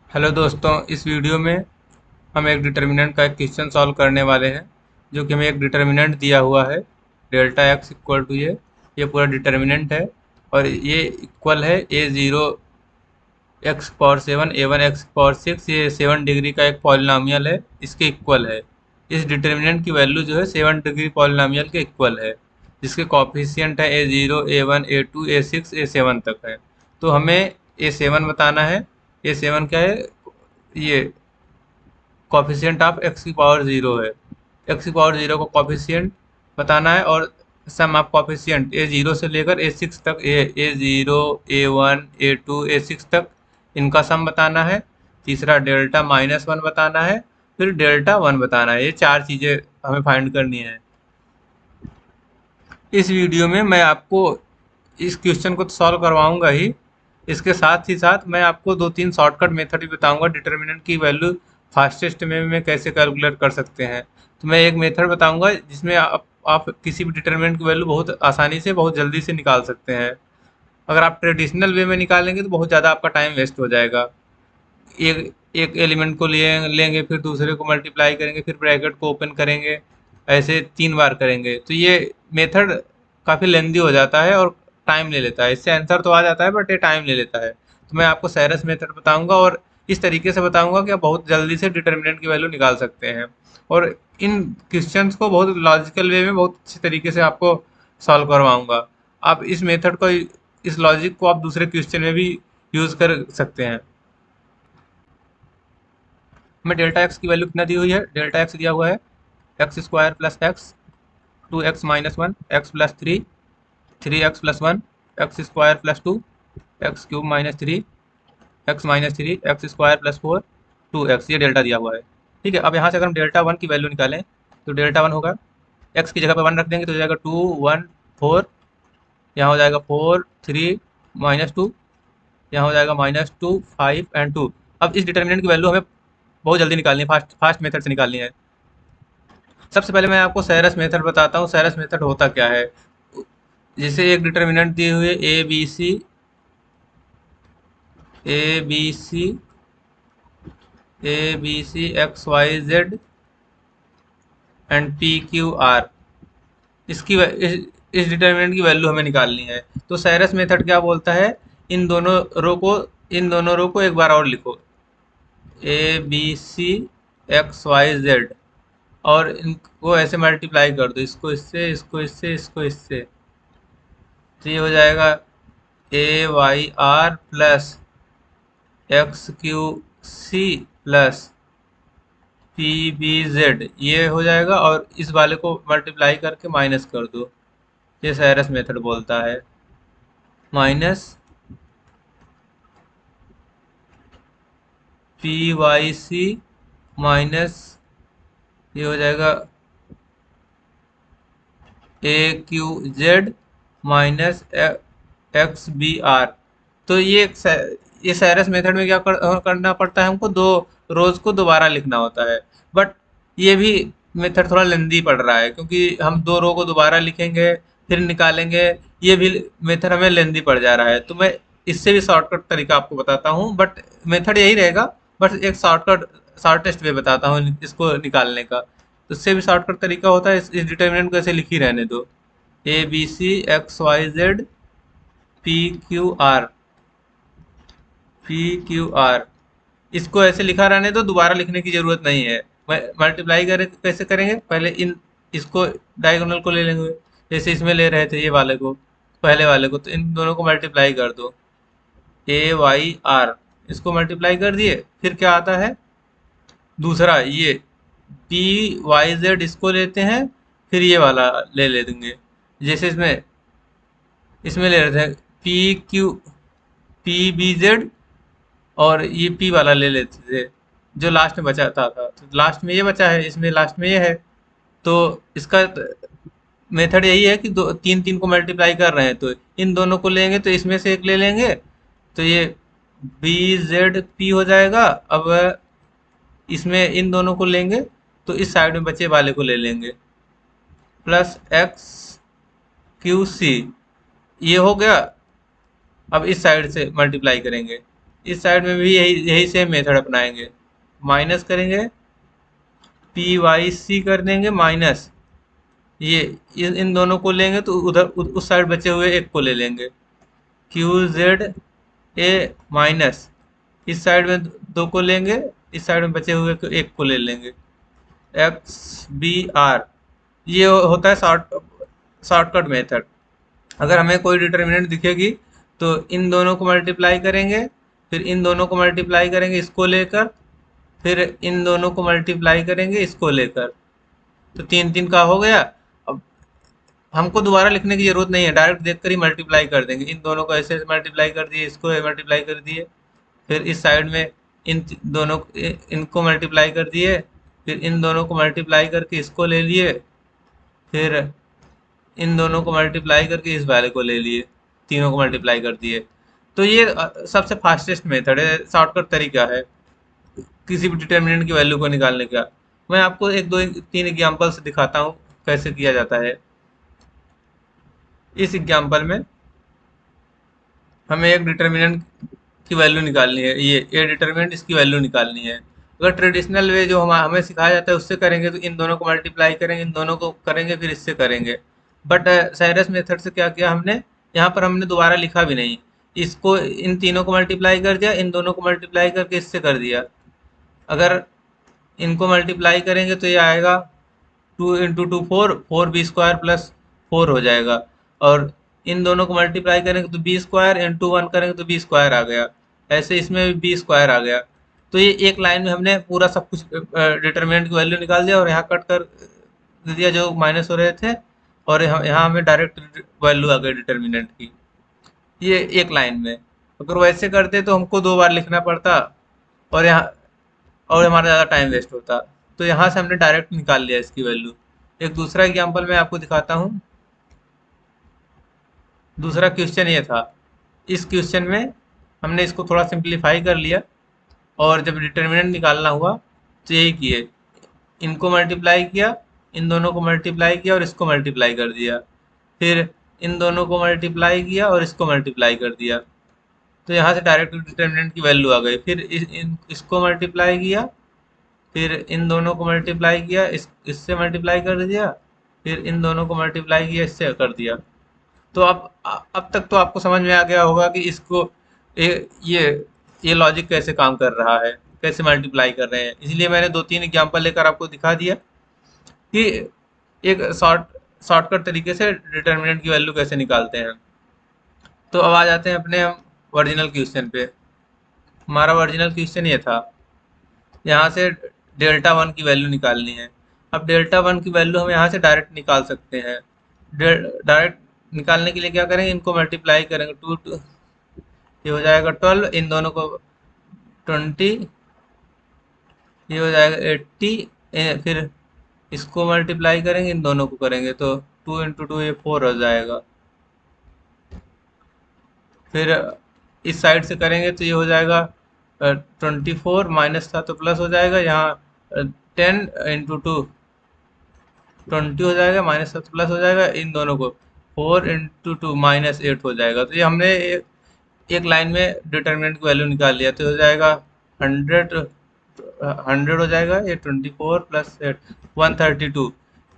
Hello दोस्तों, इस video में हम एक डिटर्मिनेंट का एक क्वेश्चन सॉल्व करने वाले हैं। जो कि हमें एक डिटर्मिनेंट दिया हुआ है, डेल्टा एक्स इक्वल टू ये पूरा डिटर्मिनेंट है। और ये इक्वल है A0 x power 7 A1 x power 6। ये 7 डिग्री का एक पॉलिनॉमियल है, इसके इक्वल है। इस डिटर्मिनेंट की वैल्यू जो है 7 डिग्री पॉलिनॉमियल के इक्वल है, जिसके कॉफिशिएंट है A0 A1 A2 A6 A7 तक है। तो हमें A7 बताना है। A7 क्या है? ये कॉफिशिएंट ऑफ एक्स की पावर ज़ीरो है। एक्स की पावर ज़ीरो को कॉफिशिएंट बताना है। और सम ऑफ कॉफिशिएंट A0 से लेकर A6 तक, A0 A1 A2 A6 तक, इनका सम बताना है। तीसरा डेल्टा -1 बताना है। फिर डेल्टा 1 बताना है। ये चार चीज़ें हमें फाइंड करनी है। इस वीडियो में मैं आपको इस क्वेश्चन को तो सॉल्व करवाऊंगा ही, इसके साथ ही साथ मैं आपको दो तीन शॉर्टकट मेथड भी बताऊंगा डिटर्मिनेंट की वैल्यू फास्टेस्ट में कैसे कैलकुलेट कर सकते हैं। तो मैं एक मेथड बताऊंगा जिसमें आप किसी भी डिटर्मिनेंट की वैल्यू बहुत आसानी से, बहुत जल्दी से निकाल सकते हैं। अगर आप ट्रेडिशनल वे में निकालेंगे तो बहुत ज़्यादा आपका टाइम वेस्ट हो जाएगा। एक एक एलिमेंट को लेंगे, फिर दूसरे को मल्टीप्लाई करेंगे, फिर ब्रैकेट को ओपन करेंगे, ऐसे 3 बार करेंगे तो ये मेथड काफ़ी लेंदी हो जाता है और टाइम ले लेता है। इससे आंसर तो आ जाता है बट ये टाइम ले लेता है। तो मैं आपको सैरस मेथड बताऊंगा और इस तरीके से बताऊंगा कि आप बहुत जल्दी से डिटर्मिनेंट की वैल्यू निकाल सकते हैं। और इन क्वेश्चंस को बहुत लॉजिकल वे में बहुत अच्छे तरीके से आपको सॉल्व करवाऊंगा। आप इस मेथड को, इस लॉजिक को आप दूसरे क्वेश्चन में भी यूज़ कर सकते हैं। हमें डेल्टा एक्स की वैल्यू कितना दी हुई है? डेल्टा एक्स दिया हुआ है x square plus x, 2x-1, x plus 3, 3x+1, x square plus 2, x cube minus 3, एक्स-3, एक्स स्क्वायर प्लस 4, 2x। ये डेल्टा दिया हुआ है। ठीक है, अब यहाँ से अगर हम डेल्टा 1 की वैल्यू निकालें तो डेल्टा 1 होगा, एक्स की जगह पर 1 रख देंगे तो हो जाएगा 2 1 4। यहाँ हो जाएगा 4 3 -2। यहाँ हो जाएगा -2 5 एंड 2। अब इस डिटर्मिनेंट की वैल्यू हमें बहुत जल्दी निकालनी है, फास्ट फास्ट मेथड से निकालनी है। सबसे पहले मैं आपको सैरस मेथड बताता हूँ। सैरस मेथड होता क्या है? जैसे एक डिटर्मिनेंट दी हुई है A B C X Y Z and P Q R. इस डिटर्मिनेंट की वैल्यू हमें निकालनी है। तो सैरस मेथड क्या बोलता है? इन दोनों रो को इन दोनों रो को एक बार और लिखो, A B C XYZ, और इनको ऐसे मल्टीप्लाई कर दो, इसको इससे, इसको इससे, इसको इससे। तो ये हो जाएगा AYR plus XQC plus PBZ, ये हो जाएगा। और इस वाले को मल्टीप्लाई करके माइनस कर दो। ये सैरस मेथड बोलता है। माइनस PYC माइनस, ये हो जाएगा AQZ माइनस XBR। तो ये सैरस मेथड में क्या करना पड़ता है? हमको दो रोज को दोबारा लिखना होता है। बट ये भी मेथड थोड़ा लेंदी पड़ रहा है, क्योंकि हम दो रो को दोबारा लिखेंगे फिर निकालेंगे। ये भी मेथड हमें लेंदी पड़ जा रहा है। तो मैं इससे भी शॉर्टकट तरीका आपको बताता हूँ, बट मेथड यही रहेगा। बट एक शॉर्टेस्ट वे बताता हूँ इसको निकालने का। तो उससे भी शॉर्टकट तरीका होता है। इस डिटर्मिनेंट को ऐसे लिख ही रहने दो, ABCXYZ PQR PQR। इसको ऐसे लिखा रहने दो, दोबारा लिखने की जरूरत नहीं है। मल्टीप्लाई करें कैसे करेंगे? पहले इन इसको डायगोनल को ले लेंगे, जैसे इसमें ले रहे थे ये वाले को, पहले वाले को। तो इन दोनों को मल्टीप्लाई कर दो, AYR। इसको मल्टीप्लाई कर दिए, फिर क्या आता है? दूसरा ये PYZ, इसको लेते हैं, फिर ये वाला ले लेंगे। जैसे इसमें इसमें ले रहे थे PBZ, और ये पी वाला ले लेते थे जो लास्ट में बचाता था। तो लास्ट में ये बचा है, इसमें लास्ट में ये है। तो इसका मेथड यही है कि दो तीन तीन को मल्टीप्लाई कर रहे हैं तो इन दोनों को लेंगे, तो इसमें से एक ले लेंगे, तो ये BZP हो जाएगा। अब इसमें इन दोनों को लेंगे तो इस साइड में बचे वाले को ले लेंगे, प्लस XQC, ये हो गया। अब इस साइड से मल्टीप्लाई करेंगे, इस साइड में भी यही यही सेम मेथड अपनाएंगे, माइनस करेंगे, पी वाई सी कर देंगे माइनस, ये इन दोनों को लेंगे तो उधर उस साइड बचे हुए एक को ले लेंगे, क्यू जेड ए माइनस, इस साइड में दो को लेंगे, इस साइड में बचे हुए एक को ले लेंगे, एक्स बी आर। ये होता है शॉर्टकट मेथड। अगर हमें कोई डिटर्मिनेंट दिखेगी तो इन दोनों को मल्टीप्लाई करेंगे, फिर इन दोनों को मल्टीप्लाई करेंगे इसको लेकर, फिर इन दोनों को मल्टीप्लाई करेंगे इसको लेकर, तो तीन तीन का हो गया। अब हमको दोबारा लिखने की जरूरत नहीं है, डायरेक्ट देखकर ही मल्टीप्लाई कर देंगे, इन दोनों को ऐसे मल्टीप्लाई कर दिए, इसको मल्टीप्लाई कर दिए, फिर इस साइड में इन दोनों इनको मल्टीप्लाई कर दिए, फिर इन दोनों को मल्टीप्लाई करके इसको ले लिए, फिर इन दोनों को मल्टीप्लाई करके इस वाले को ले लिए, तीनों को मल्टीप्लाई कर दिए। तो ये सबसे फास्टेस्ट मेथड है, शॉर्टकट तरीका है किसी भी डिटर्मिनेंट की वैल्यू को निकालने का। मैं आपको एक दो तीन एग्जाम्पल से दिखाता हूँ कैसे किया जाता है। इस एग्जाम्पल में हमें एक डिटर्मिनेंट की वैल्यू निकालनी है, ये डिटर्मिनेंट इसकी वैल्यू निकालनी है। अगर ट्रेडिशनल वे जो हमें सिखाया जाता है उससे करेंगे तो इन दोनों को मल्टीप्लाई करेंगे, इन दोनों को करेंगे, फिर इससे करेंगे। बट साइरस मेथड से क्या किया हमने, यहाँ पर हमने दोबारा लिखा भी नहीं, इसको इन तीनों को मल्टीप्लाई कर दिया, इन दोनों को मल्टीप्लाई करके इससे कर दिया। अगर इनको मल्टीप्लाई करेंगे तो ये आएगा 2 × 2 4, 4b² + 4 हो जाएगा, और इन दोनों को मल्टीप्लाई करेंगे तो b² × 1 करेंगे तो b² आ गया, ऐसे इसमें भी b² आ गया। तो ये एक लाइन में हमने पूरा सब कुछ डिटरमिनेंट की वैल्यू निकाल दिया, और यहाँ कट कर दिया जो माइनस हो रहे थे, और यहाँ हमें डायरेक्ट वैल्यू आ गई डिटरमिनेंट की, ये एक लाइन में। अगर वैसे करते तो हमको दो बार लिखना पड़ता, और यहाँ और हमारा ज़्यादा टाइम वेस्ट होता। तो यहाँ से हमने डायरेक्ट निकाल लिया इसकी वैल्यू। एक दूसरा एग्जाम्पल मैं आपको दिखाता हूँ। दूसरा क्वेश्चन ये था, इस क्वेश्चन में हमने इसको थोड़ा सिंप्लीफाई कर लिया, और जब डिटर्मिनेंट निकालना हुआ तो यही किए, इनको मल्टीप्लाई किया, इन दोनों को मल्टीप्लाई किया और इसको मल्टीप्लाई कर दिया, फिर इन दोनों को मल्टीप्लाई किया और इसको मल्टीप्लाई कर दिया। तो यहाँ से डायरेक्ट डिटर्मिनेंट की वैल्यू आ गई। फिर इसको मल्टीप्लाई किया, फिर इन दोनों को मल्टीप्लाई किया, इससे मल्टीप्लाई कर दिया, फिर इन दोनों को मल्टीप्लाई किया, इससे कर दिया। तो अब तक तो आपको समझ में आ गया होगा कि इसको ये लॉजिक कैसे काम कर रहा है, कैसे मल्टीप्लाई कर रहे हैं। इसलिए मैंने दो तीन एग्जांपल लेकर आपको दिखा दिया कि एक शॉर्टकट तरीके से डिटर्मिनेंट की वैल्यू कैसे निकालते हैं। तो अब आ जाते हैं अपने हम ओरिजिनल क्वेश्चन पे। हमारा ओरिजिनल क्वेश्चन ये था, यहाँ से डेल्टा 1 की वैल्यू निकालनी है। अब डेल्टा 1 की वैल्यू हम यहाँ से डायरेक्ट निकाल सकते हैं। डायरेक्ट निकालने के लिए क्या करेंगे, इनको मल्टीप्लाई करेंगे, 2 ये हो जाएगा 12, इन दोनों को 20, ये हो जाएगा 80, फिर इसको मल्टीप्लाई करेंगे, इन दोनों को करेंगे तो 2 × 2 ये 4 हो जाएगा। फिर इस साइड से करेंगे तो ये हो जाएगा 24, माइनस था तो प्लस हो जाएगा, यहाँ 10 × 2 20 हो जाएगा, माइनस था तो प्लस हो जाएगा, इन दोनों को 4 × 2 -8 हो जाएगा। तो ये हमने एक लाइन में डिटर्मिनेंट की वैल्यू निकाल लिया। तो हो जाएगा 100 हो जाएगा, ये 24 + 8 132।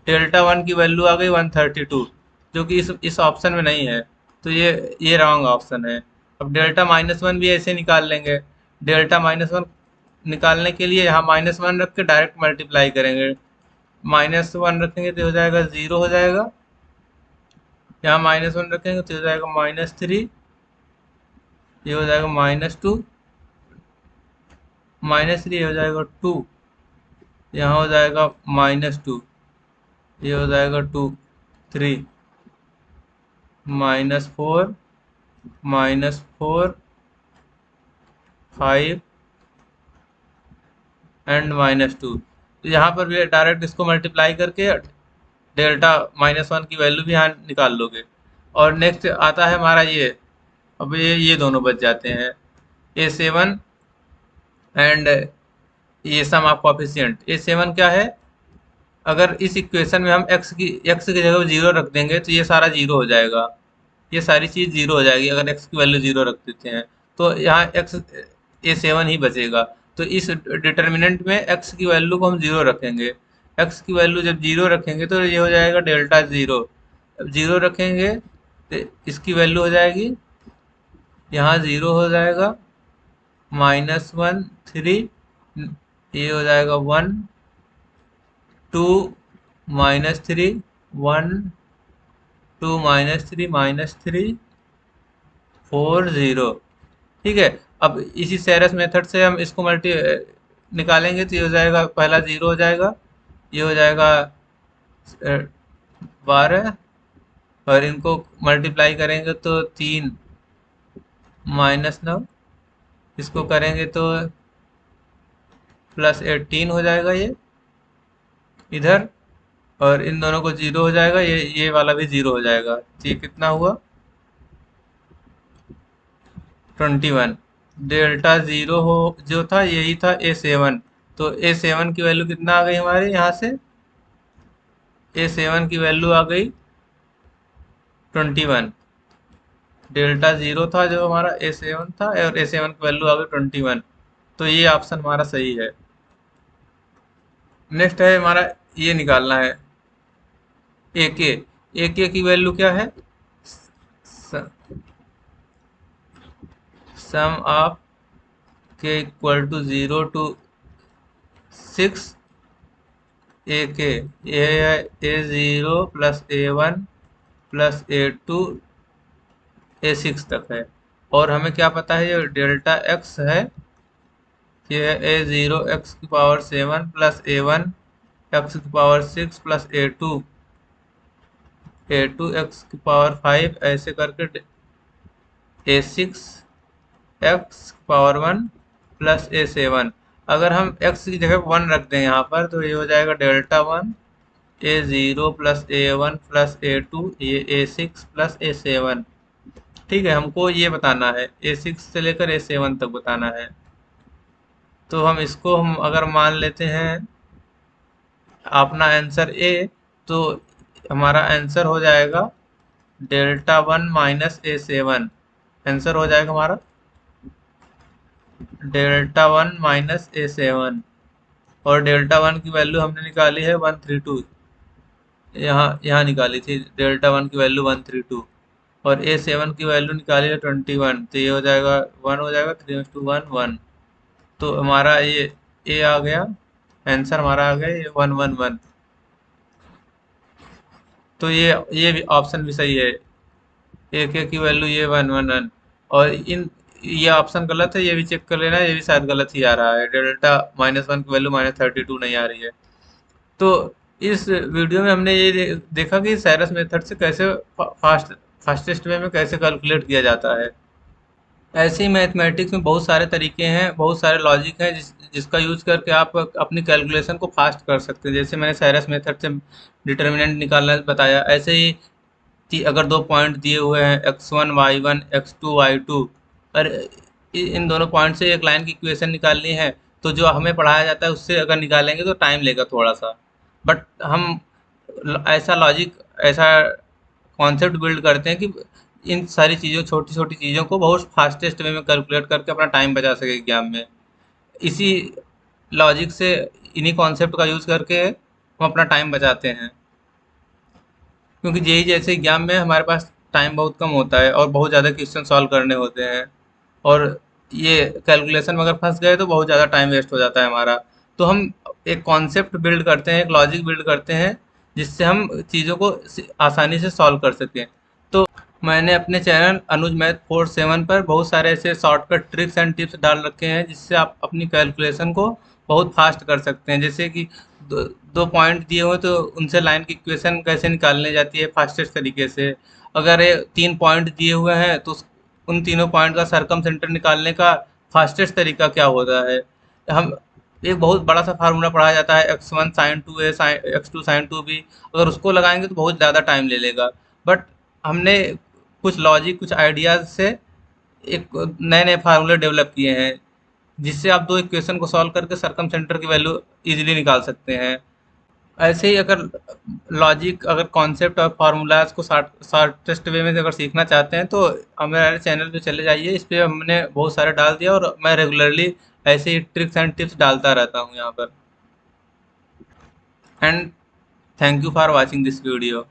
डेल्टा 1 की वैल्यू आ गई 132, जो कि इस ऑप्शन में नहीं है, तो ये रॉन्ग ऑप्शन है। अब डेल्टा-1 भी ऐसे निकाल लेंगे। डेल्टा-1 निकालने के लिए यहाँ -1 रख के डायरेक्ट मल्टीप्लाई करेंगे, -1 रखेंगे तो हो जाएगा 0 हो जाएगा, यहाँ -1 रखेंगे तो हो जाएगा -3, ये हो जाएगा -2, -3 हो जाएगा 2, यहाँ हो जाएगा -2, ये हो जाएगा 2 3, -4 -4 5 एंड -2। तो यहाँ पर भी डायरेक्ट इसको मल्टीप्लाई करके डेल्टा-1 की वैल्यू भी यहाँ निकाल लोगे। और नेक्स्ट आता है हमारा ये, अब ये दोनों बच जाते हैं, A7 एंड ये सम ऑफ कोएफिशिएंट। A7 क्या है, अगर इस इक्वेशन में हम x की जगह 0 रख देंगे तो ये सारा 0 हो जाएगा, ये सारी चीज़ 0 हो जाएगी अगर x की वैल्यू 0 रख देते हैं। तो यहाँ A7 ही बचेगा। तो इस डिटर्मिनेंट में x की वैल्यू को हम 0 रखेंगे। x की वैल्यू जब 0 रखेंगे तो ये हो जाएगा डेल्टा 0। अब 0 रखेंगे तो इसकी वैल्यू हो जाएगी, यहाँ 0 हो जाएगा, -1 3, ये हो जाएगा 1 2 -3 1 2 -3 -3 4 0। ठीक है। अब इसी सेरस मेथड से हम इसको मल्टी निकालेंगे तो ये हो जाएगा, पहला 0 हो जाएगा, ये हो जाएगा 12, और इनको मल्टीप्लाई करेंगे तो 3 -9, इसको करेंगे तो +18 हो जाएगा ये इधर, और इन दोनों को 0 हो जाएगा, ये वाला भी 0 हो जाएगा। तो ये कितना हुआ, 21। डेल्टा 0 हो जो था यही था A7। तो A7 की वैल्यू कितना आ गई हमारे यहाँ से, A7 की वैल्यू आ गई 21। डेल्टा 0 था जो हमारा A7 था, और A7 की वैल्यू आ गई 21। तो ये ऑप्शन हमारा सही है। नेक्स्ट है हमारा, ये निकालना है AK की वैल्यू क्या है, sum of k equal to 0 to 6 AK, ये है A0 + A1 + A2 A6 तक है। और हमें क्या पता है, ये डेल्टा x है, ये है A0 x⁻7 + A1 x⁻6 + A2 x⁵, ऐसे करके A6 x⁻1 + A7। अगर हम x की जगह 1 रख दें यहाँ पर तो ये हो जाएगा डेल्टा 1 A0 + A1 + A2, ये A6 + A7। ठीक है, हमको ये बताना है, A6 से लेकर A7 तक बताना है। तो हम अगर मान लेते हैं अपना आंसर A, तो हमारा आंसर हो जाएगा डेल्टा 1 - A7। आंसर हो जाएगा हमारा डेल्टा 1 - A7। और डेल्टा 1 की वैल्यू हमने निकाली है 132, यहाँ निकाली थी डेल्टा 1 की वैल्यू 132, और A7 की वैल्यू निकाली है 21। तो ये हो जाएगा 1 हो जाएगा, 3:1 1। तो हमारा ये A आ गया, आंसर हमारा आ गया ये 111। तो ये भी ऑप्शन भी सही है, AK की वैल्यू ये 111। और ये ऑप्शन गलत है, ये भी चेक कर लेना, ये भी शायद गलत ही आ रहा है, डेल्टा -1 की वैल्यू -32 नहीं आ रही है। तो इस वीडियो में हमने ये देखा कि साइरस मेथड से कैसे फास्टेस्ट वे में कैसे कैलकुलेट किया जाता है। ऐसे ही मैथमेटिक्स में बहुत सारे तरीके हैं, बहुत सारे लॉजिक हैं जिसका यूज करके आप अपनी कैलकुलेशन को फास्ट कर सकते हैं। जैसे मैंने साइरस मेथड से डिटर्मिनेंट निकालना बताया, ऐसे ही अगर दो पॉइंट दिए हुए हैं x1 y1 x2 y2, और इन दोनों पॉइंट से एक लाइन की इक्वेशन निकालनी है, तो जो हमें पढ़ाया जाता है उससे अगर निकालेंगे तो टाइम लेगा थोड़ा सा। बट हम ऐसा लॉजिक, ऐसा कॉन्सेप्ट बिल्ड करते हैं कि इन सारी चीज़ों, छोटी छोटी चीज़ों को बहुत फास्टेस्ट वे में कैलकुलेट करके अपना टाइम बचा सके एग्जाम में। इसी लॉजिक से, इन्हीं कॉन्सेप्ट का यूज़ करके हम अपना टाइम बचाते हैं, क्योंकि जेई जैसे एग्जाम में हमारे पास टाइम बहुत कम होता है और बहुत ज़्यादा क्वेश्चन सॉल्व करने होते हैं, और ये कैलकुलेशन में अगर फंस गए तो बहुत ज़्यादा टाइम वेस्ट हो जाता है हमारा। तो हम एक कॉन्सेप्ट बिल्ड करते हैं, एक लॉजिक बिल्ड करते हैं, जिससे हम चीज़ों को आसानी से सॉल्व कर सकें। तो मैंने अपने चैनल अनुज मैथ 47 पर बहुत सारे ऐसे शॉर्टकट ट्रिक्स एंड टिप्स डाल रखे हैं, जिससे आप अपनी कैलकुलेशन को बहुत फास्ट कर सकते हैं। जैसे कि दो पॉइंट दिए हुए तो उनसे लाइन की इक्वेशन कैसे निकालने जाती है फास्टेस्ट तरीके से। अगर ये 3 पॉइंट दिए हुए हैं तो उन तीनों पॉइंट का सरकम सेंटर निकालने का फास्टेस्ट तरीका क्या होता है। हम एक बहुत बड़ा सा फार्मूला पढ़ाया जाता है, x1 sin 2a x2 sin 2b, अगर उसको लगाएंगे तो बहुत ज़्यादा टाइम ले लेगा। बट हमने कुछ लॉजिक, कुछ आइडियाज़ से एक नए नए फार्मूले डेवलप किए हैं, जिससे आप दो इक्वेशन को सॉल्व करके सरकम सेंटर की वैल्यू इजीली निकाल सकते हैं। ऐसे ही अगर लॉजिक, अगर कॉन्सेप्ट और फार्मूलाज को शॉर्टेस्ट वे में अगर सीखना चाहते हैं तो हमारे चैनल पे चले जाइए। इस पे हमने बहुत सारे डाल दिया और मैं रेगुलरली ऐसे ही ट्रिक्स एंड टिप्स डालता रहता हूँ यहाँ पर। And thank you for watching this video.